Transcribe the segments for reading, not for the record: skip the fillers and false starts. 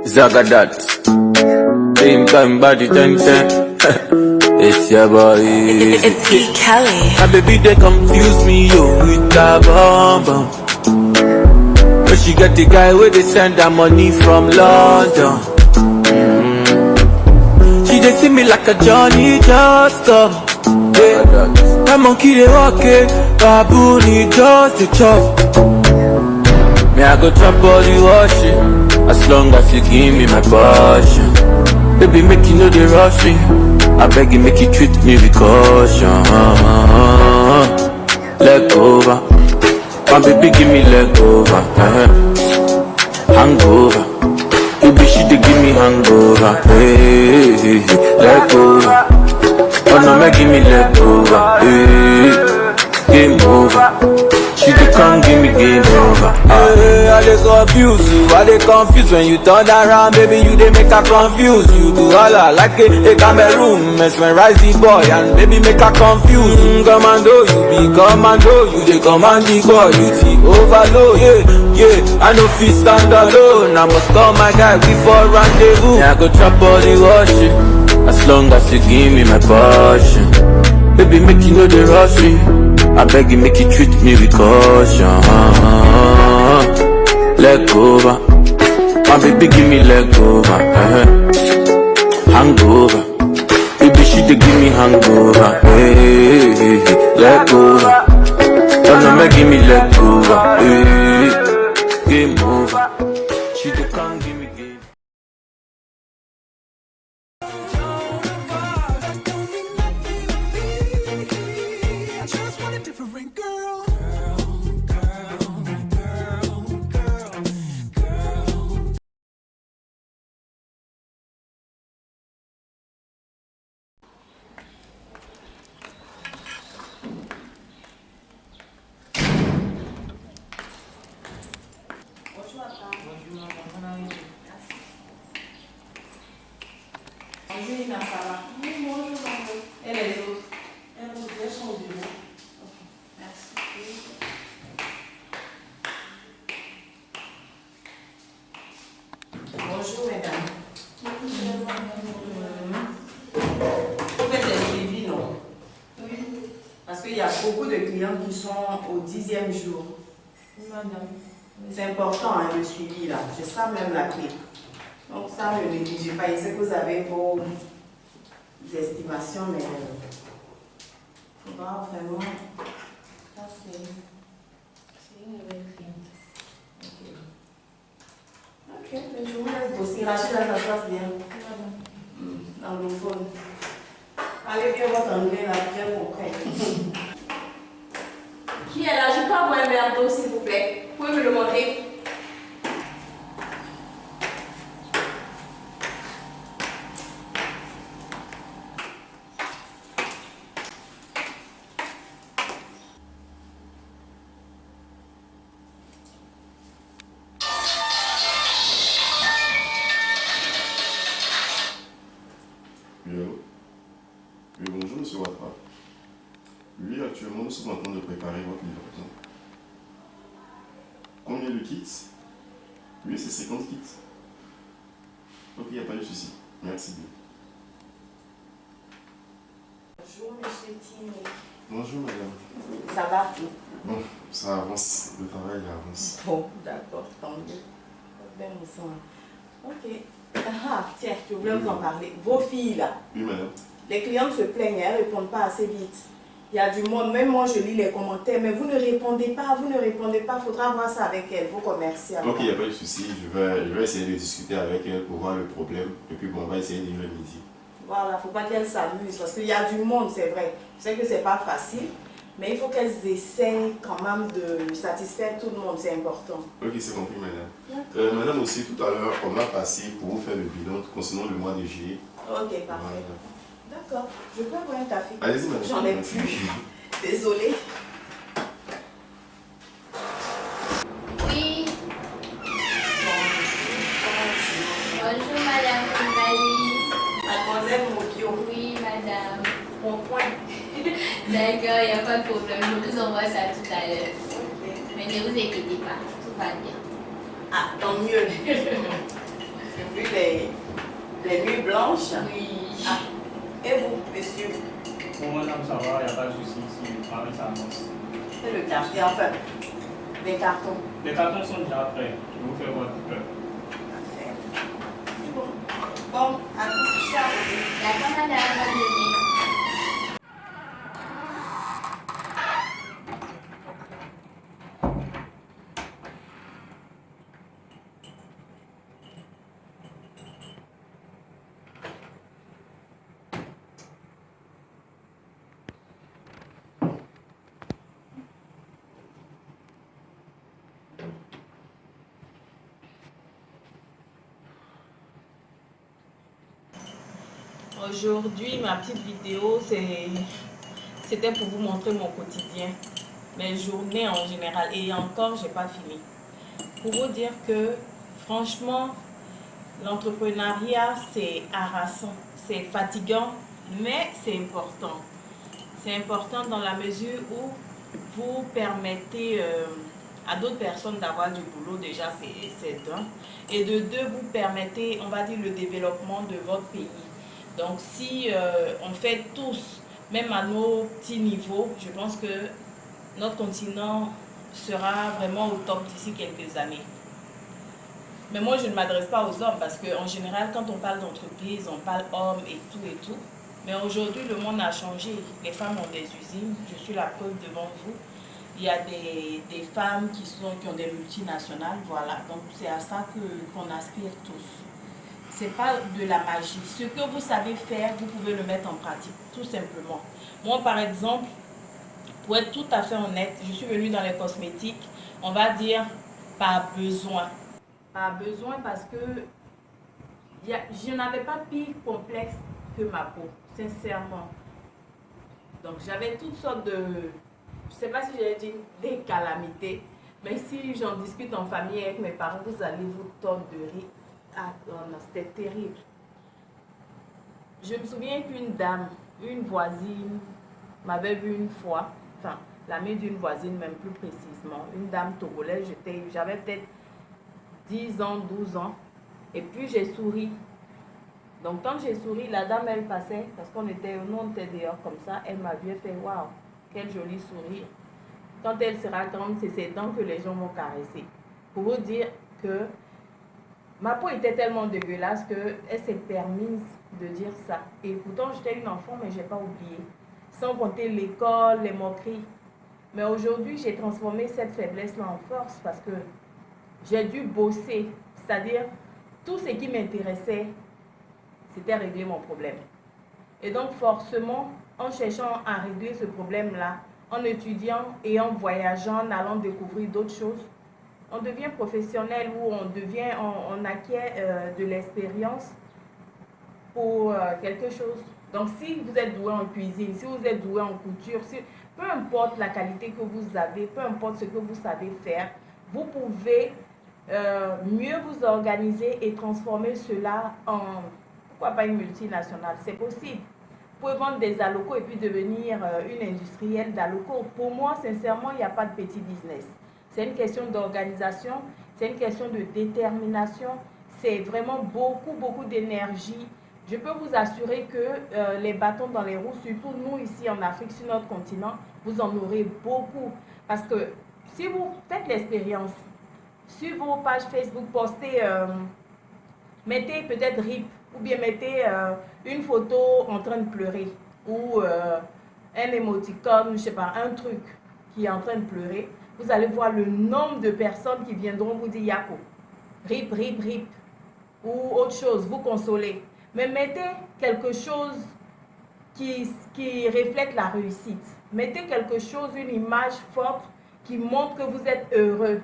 Zagadat. Same time body 10-10. It's your boy. It's E. Kelly. My baby they confuse me with a bomb bomb. But she got the guy where they send her money from London. She they see me like a Johnny just come. Yeah. My monkey they walk it, baboon he just the chop. Me I go chop all the washing, as long as you give me my passion. Baby make you know they rush me, I beg you make you treat me with caution. Leg over, my baby give me leg over, hangover. Baby she dey give me hangover, hey, leg over. Oh no, make give me leg over, hey, game over. She dey come give me game over. Hey, I dey confuse you, I dey confuse when you turn around, baby you dey make her confuse. You do all I like a Cameroon, mesmerize the boy and baby make her confuse. Commando, you be commando, you dey command the boy, you the overload. Yeah, I no fit stand alone, I must call my guy before rendezvous. Yeah, I go chop all the washing, as long as you give me my passion. Baby make you know they rush me, I beg you make you treat me with caution. Leg over, my baby give me leg over, hangover. Baby she dey give me hangover, hey, leg over. Don't no make give me leg over, hey, game over. She dey come give me game. Angelina, ça va? Oui, bonjour, bonjour. Et les autres? Elles sont au bureau. Ok, merci. Bonjour, mesdames. Vous faites des suivis, non? Oui. Parce qu'il y a beaucoup de clients qui sont au 10e jour. Madame. C'est important, hein, le suivi, là. C'est ça même la clé. Donc ça, ne négligez pas. Je sais que vous avez vos estimations, mais il faudra vraiment... Ça, c'est une nouvelle cliente. Ok, mais je vous laisse bosser. Rachel, ça se passe bien. Anglophone. Allez bien votre anglais, là, bien compris. Qui est là? Je peux avoir un verre d'eau, s'il vous plaît? Vous pouvez me le montrer? Oui, allô? Oui, bonjour, monsieur Ouattara. Oui, actuellement, nous sommes en train de préparer votre livraison. Combien de kits? Oui, c'est 50 kits. Ok, il n'y a pas de souci. Merci bien. Bonjour, monsieur Tino. Bonjour, madame. Ça va? Bon, ça avance. Le travail avance. Bon, d'accord, tant mieux. Bien, on sent. Ok. Ah, tiens, je voulais vous en parler. Vos filles, là. Oui, madame. Les clientes se plaignent, elles ne répondent pas assez vite. Il y a du monde, même moi je lis les commentaires, mais vous ne répondez pas, il faudra voir ça avec elles, vos commerciales. Ok, il n'y a pas de souci, je vais essayer de discuter avec elles pour voir le problème, et puis bon, on va essayer de livrer midi. Voilà, il ne faut pas qu'elles s'amusent, parce qu'il y a du monde, c'est vrai. Je sais que ce n'est pas facile, mais il faut qu'elles essayent quand même de satisfaire tout le monde, c'est important. Ok, c'est compris, madame. Madame aussi, tout à l'heure, on a passé pour vous faire le bilan concernant le mois de juillet. Ok, parfait. Voilà. D'accord, je peux avoir un café? Allez-y, madame. J'en ai plus. Désolée. Oui. Bonjour, madame Koulibaly. Mademoiselle Mokio. Oui, madame. Mon point. D'accord, il n'y a pas de problème. Je vous envoie ça tout à l'heure. Mais ne vous inquiétez pas, tout va bien. Ah, tant mieux. J'ai vu les nuits blanches. Oui. Ah. Et vous, monsieur? Bon, madame, ça va, il n'y a pas de souci ici. Le travail, ça avance. C'est le café, enfin, les cartons. Les cartons sont déjà prêts. Je vous fais votre peur. Parfait. Bon, bon, à tout ça. D'accord, madame, bonne journée. Aujourd'hui, ma petite vidéo, c'était pour vous montrer mon quotidien, mes journées en général. Et encore, j'ai pas fini. Pour vous dire que, franchement, l'entrepreneuriat, c'est harassant, c'est fatigant, mais c'est important. C'est important dans la mesure où vous permettez à d'autres personnes d'avoir du boulot, déjà, c'est d'un. Et de deux, vous permettez, on va dire, le développement de votre pays. Donc, si on fait tous, même à nos petits niveaux, je pense que notre continent sera vraiment au top d'ici quelques années. Mais moi, je ne m'adresse pas aux hommes parce qu'en général, quand on parle d'entreprise, on parle hommes et tout. Mais aujourd'hui, le monde a changé. Les femmes ont des usines. Je suis la preuve devant vous. Il y a des femmes qui ont des multinationales. Voilà. Donc, c'est à ça qu'on aspire tous. C'est pas de la magie. Ce que vous savez faire, vous pouvez le mettre en pratique, tout simplement. Moi, par exemple, pour être tout à fait honnête, je suis venue dans les cosmétiques, on va dire, par besoin. Par besoin parce que je n'avais pas pire complexe que ma peau, sincèrement. Donc, j'avais toutes sortes de, je ne sais pas si j'allais dire des calamités, mais si j'en discute en famille avec mes parents, vous allez vous tordre de rire. Ah non, c'était terrible. Je me souviens qu'une dame, une voisine, m'avait vu une fois, enfin, l'amie d'une voisine même plus précisément, une dame togolaise, j'avais peut-être 10 ans, 12 ans, et puis j'ai souri. Donc quand j'ai souri, la dame, elle passait, parce qu'on était dehors comme ça, elle m'a vu, elle fait « Waouh, quel joli sourire ». Quand elle sera grande, c'est ses dents que les gens vont caresser. Pour vous dire que ma peau était tellement dégueulasse qu'elle s'est permise de dire ça. Et pourtant, j'étais une enfant, mais je n'ai pas oublié. Sans compter l'école, les moqueries. Mais aujourd'hui, j'ai transformé cette faiblesse-là en force parce que j'ai dû bosser. C'est-à-dire, tout ce qui m'intéressait, c'était régler mon problème. Et donc, forcément, en cherchant à régler ce problème-là, en étudiant et en voyageant, en allant découvrir d'autres choses, on devient professionnel ou on acquiert de l'expérience pour quelque chose. Donc, si vous êtes doué en cuisine, si vous êtes doué en couture, peu importe la qualité que vous avez, peu importe ce que vous savez faire, vous pouvez mieux vous organiser et transformer cela en, pourquoi pas une multinationale, c'est possible. Vous pouvez vendre des alocos et puis devenir une industrielle d'alocos. Pour moi, sincèrement, il n'y a pas de petit business. C'est une question d'organisation, c'est une question de détermination, c'est vraiment beaucoup d'énergie. Je peux vous assurer que les bâtons dans les roues, surtout nous ici en Afrique, sur notre continent, vous en aurez beaucoup. Parce que si vous faites l'expérience, sur vos pages Facebook, postez, mettez peut-être RIP, ou bien mettez une photo en train de pleurer, ou un émoticône, je ne sais pas, un truc qui est en train de pleurer. Vous allez voir le nombre de personnes qui viendront vous dire Yako, rip, ou autre chose, vous consoler. Mais mettez quelque chose qui reflète la réussite. Mettez quelque chose, une image forte qui montre que vous êtes heureux.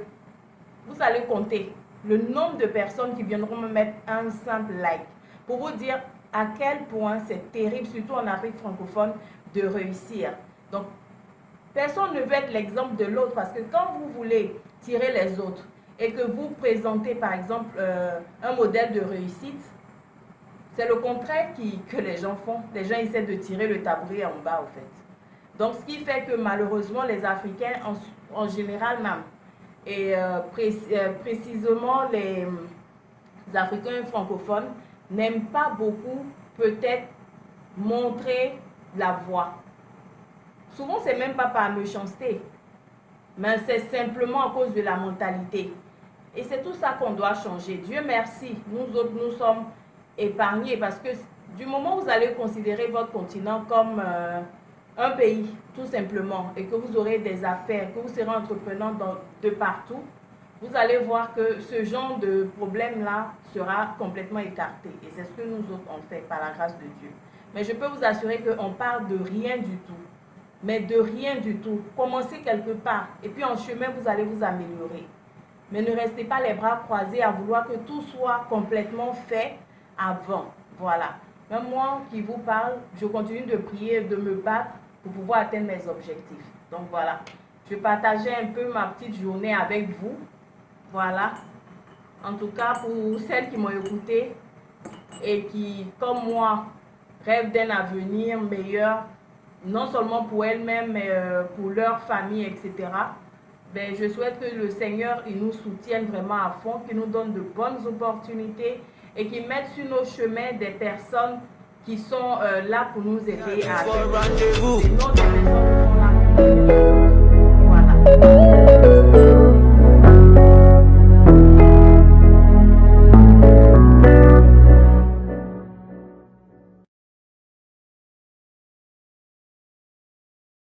Vous allez compter le nombre de personnes qui viendront me mettre un simple like pour vous dire à quel point c'est terrible, surtout en Afrique francophone, de réussir. Donc, personne ne veut être l'exemple de l'autre parce que quand vous voulez tirer les autres et que vous présentez par exemple un modèle de réussite, c'est le contraire que les gens font. Les gens essaient de tirer le tabouret en bas, en fait. Donc, ce qui fait que malheureusement, les Africains, en général même, Et précisément, les Africains francophones n'aiment pas beaucoup peut-être montrer la voix. Souvent, c'est même pas par méchanceté, mais c'est simplement à cause de la mentalité. Et c'est tout ça qu'on doit changer. Dieu merci, nous autres, nous sommes épargnés parce que du moment où vous allez considérer votre continent comme un pays, tout simplement, et que vous aurez des affaires, que vous serez entrepreneur de partout, vous allez voir que ce genre de problème-là sera complètement écarté. Et c'est ce que nous autres on fait par la grâce de Dieu. Mais je peux vous assurer qu'on parle de rien du tout. Mais de rien du tout. Commencez quelque part. Et puis en chemin, vous allez vous améliorer. Mais ne restez pas les bras croisés à vouloir que tout soit complètement fait avant. Voilà. Même moi qui vous parle, je continue de prier, de me battre pour pouvoir atteindre mes objectifs. Donc voilà. Je partageais un peu ma petite journée avec vous. Voilà. En tout cas, pour celles qui m'ont écouté et qui, comme moi, rêvent d'un avenir meilleur, non seulement pour elles-mêmes, mais pour leur famille, etc. Ben, je souhaite que le Seigneur il nous soutienne vraiment à fond, qu'il nous donne de bonnes opportunités et qu'il mette sur nos chemins des personnes qui sont là pour nous aider à atteindre.